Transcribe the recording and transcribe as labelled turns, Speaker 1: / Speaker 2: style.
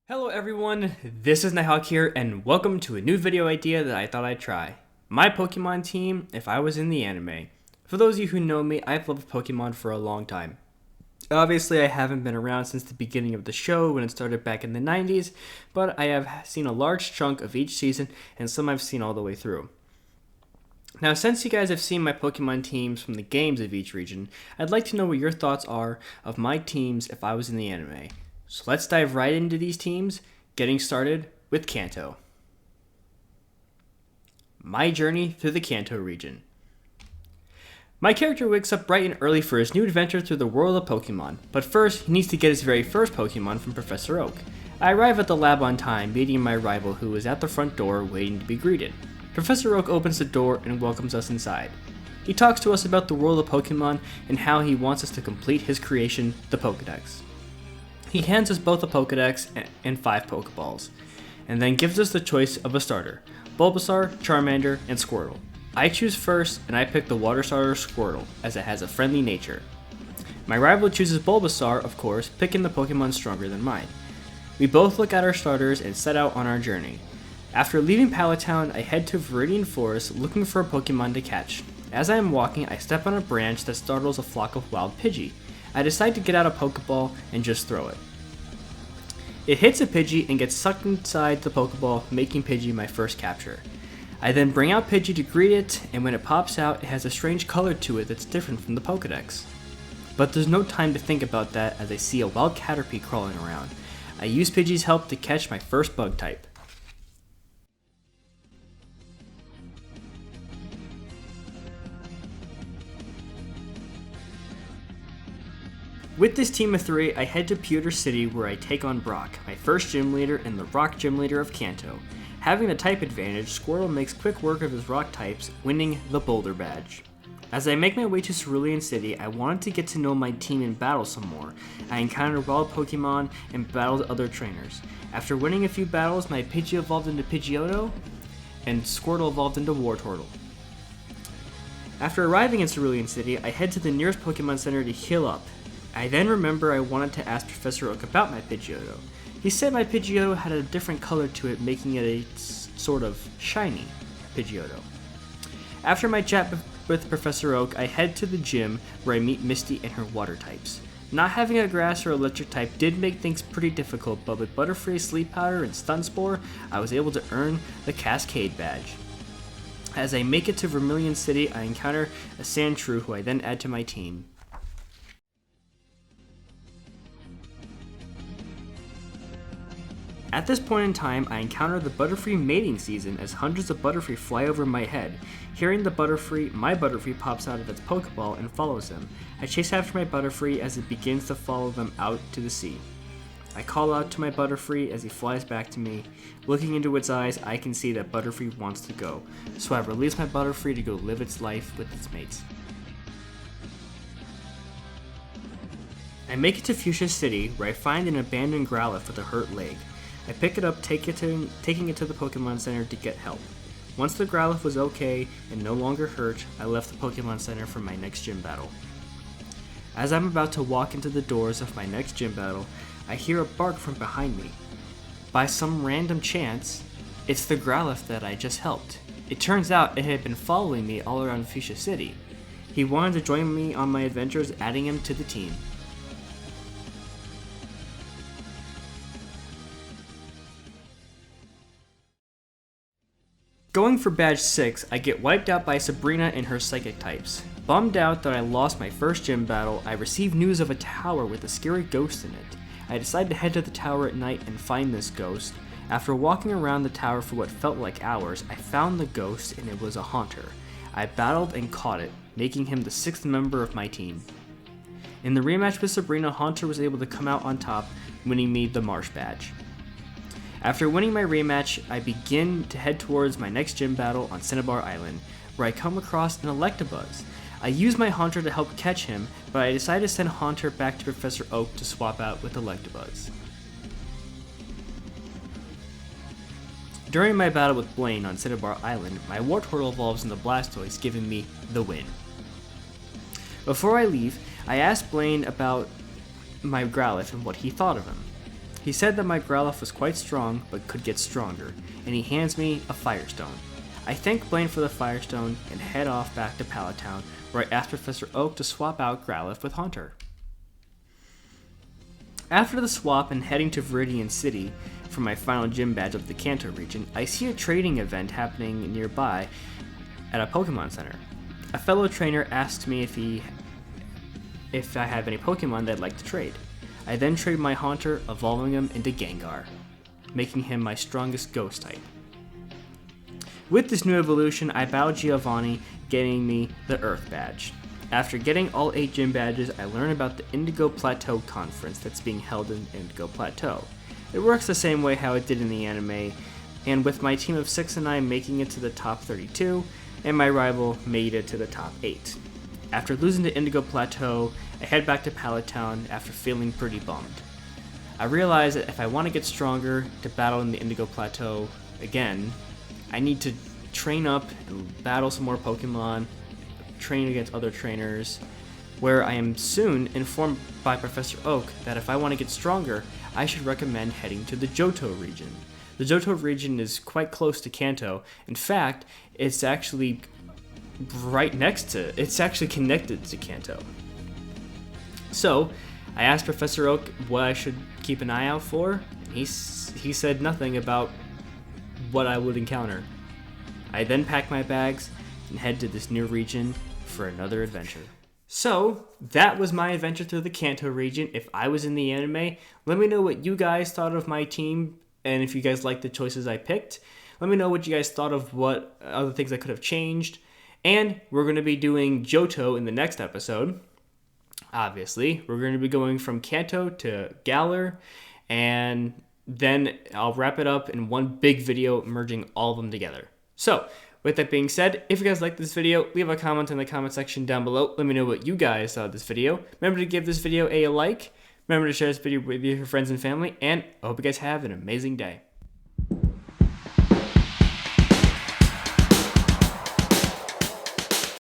Speaker 1: Hello everyone, this is Nighthawk here, and welcome to a new video idea that I thought I'd try. My Pokemon team if I was in the anime. For those of you who know me, I've loved Pokemon for a long time. Obviously, I haven't been around since the beginning of the show when it started back in the 90s, but I have seen a large chunk of each season, and some I've seen all the way through. Now, since you guys have seen my Pokemon teams from the games of each region, I'd like to know what your thoughts are of my teams if I was in the anime. So let's dive right into these teams, getting started with Kanto. My journey through the Kanto region. My character wakes up bright and early for his new adventure through the world of Pokemon, but first he needs to get his very first Pokemon from Professor Oak. I arrive at the lab on time, meeting my rival who is at the front door waiting to be greeted. Professor Oak opens the door and welcomes us inside. He talks to us about the world of Pokemon and how he wants us to complete his creation, the Pokédex. He hands us both a Pokédex and 5 Pokeballs, and then gives us the choice of a starter, Bulbasaur, Charmander, and Squirtle. I choose first, and I pick the water starter Squirtle, as it has a friendly nature. My rival chooses Bulbasaur, of course, picking the Pokemon stronger than mine. We both look at our starters and set out on our journey. After leaving Pallet Town, I head to Viridian Forest looking for a Pokemon to catch. As I am walking, I step on a branch that startles a flock of wild Pidgey. I decide to get out a Pokeball and just throw it. It hits a Pidgey and gets sucked inside the Pokeball, making Pidgey my first capture. I then bring out Pidgey to greet it, and when it pops out, it has a strange color to it that's different from the Pokedex. But there's no time to think about that as I see a wild Caterpie crawling around. I use Pidgey's help to catch my first bug type. With this team of 3, I head to Pewter City where I take on Brock, my first gym leader and the rock gym leader of Kanto. Having the type advantage, Squirtle makes quick work of his rock types, winning the Boulder Badge. As I make my way to Cerulean City, I wanted to get to know my team in battle some more. I encountered wild Pokemon and battled other trainers. After winning a few battles, my Pidgey evolved into Pidgeotto, and Squirtle evolved into Wartortle. After arriving in Cerulean City, I head to the nearest Pokemon Center to heal up. I then remember I wanted to ask Professor Oak about my Pidgeotto. He said my Pidgeotto had a different color to it, making it a sort of shiny Pidgeotto. After my chat with Professor Oak, I head to the gym where I meet Misty and her water types. Not having a grass or electric type did make things pretty difficult, but with Butterfree, Sleep Powder, and Stun Spore, I was able to earn the Cascade Badge. As I make it to Vermilion City, I encounter a Sandshrew who I then add to my team. At this point in time, I encounter the Butterfree mating season as hundreds of Butterfree fly over my head. Hearing the Butterfree, my Butterfree pops out of its Pokeball and follows them. I chase after my Butterfree as it begins to follow them out to the sea. I call out to my Butterfree as he flies back to me. Looking into its eyes, I can see that Butterfree wants to go, so I release my Butterfree to go live its life with its mates. I make it to Fuchsia City, where I find an abandoned Growlithe with a hurt leg. I pick it up, taking it to the Pokemon Center to get help. Once the Growlithe was okay and no longer hurt, I left the Pokemon Center for my next gym battle. As I'm about to walk into the doors of my next gym battle, I hear a bark from behind me. By some random chance, it's the Growlithe that I just helped. It turns out it had been following me all around Fuchsia City. He wanted to join me on my adventures, adding him to the team. Going for badge 6, I get wiped out by Sabrina and her psychic types. Bummed out that I lost my first gym battle, I receive news of a tower with a scary ghost in it. I decide to head to the tower at night and find this ghost. After walking around the tower for what felt like hours, I found the ghost and it was a Haunter. I battled and caught it, making him the 6th member of my team. In the rematch with Sabrina, Haunter was able to come out on top, winning me the Marsh badge. After winning my rematch, I begin to head towards my next gym battle on Cinnabar Island, where I come across an Electabuzz. I use my Haunter to help catch him, but I decide to send Haunter back to Professor Oak to swap out with Electabuzz. During my battle with Blaine on Cinnabar Island, my Wartortle evolves into Blastoise, giving me the win. Before I leave, I asked Blaine about my Growlithe and what he thought of him. He said that my Growlithe was quite strong, but could get stronger, and he hands me a Firestone. I thank Blaine for the Firestone and head off back to Pallet Town, where I ask Professor Oak to swap out Growlithe with Haunter. After the swap and heading to Viridian City for my final gym badge of the Kanto region, I see a trading event happening nearby at a Pokemon Center. A fellow trainer asks me if I have any Pokemon that I'd like to trade. I then trade my Haunter, evolving him into Gengar, making him my strongest ghost type. With this new evolution, I battle Giovanni, getting me the Earth badge. After getting all 8 gym badges, I learn about the Indigo Plateau Conference that's being held in Indigo Plateau. It works the same way how it did in the anime, and with my team of 6 and I making it to the top 32, and my rival made it to the top 8. After losing to Indigo Plateau, I head back to Pallet Town after feeling pretty bummed. I realize that if I want to get stronger to battle in the Indigo Plateau again, I need to train up and battle some more Pokemon, train against other trainers, where I am soon informed by Professor Oak that if I want to get stronger, I should recommend heading to the Johto region. The Johto region is quite close to Kanto. In fact, it's actually it's actually connected to Kanto. So, I asked Professor Oak what I should keep an eye out for. He said nothing about what I would encounter. I then pack my bags and head to this new region for another adventure. So, that was my adventure through the Kanto region. If I was in the anime, let me know what you guys thought of my team, and if you guys liked the choices I picked. Let me know what you guys thought of what other things I could have changed. And we're going to be doing Johto in the next episode. Obviously, we're going to be going from Kanto to Galar, and then I'll wrap it up in one big video, merging all of them together. So, with that being said, if you guys like this video, leave a comment in the comment section down below. Let me know what you guys thought of this video. Remember to give this video a like. Remember to share this video with your friends and family, and I hope you guys have an amazing day.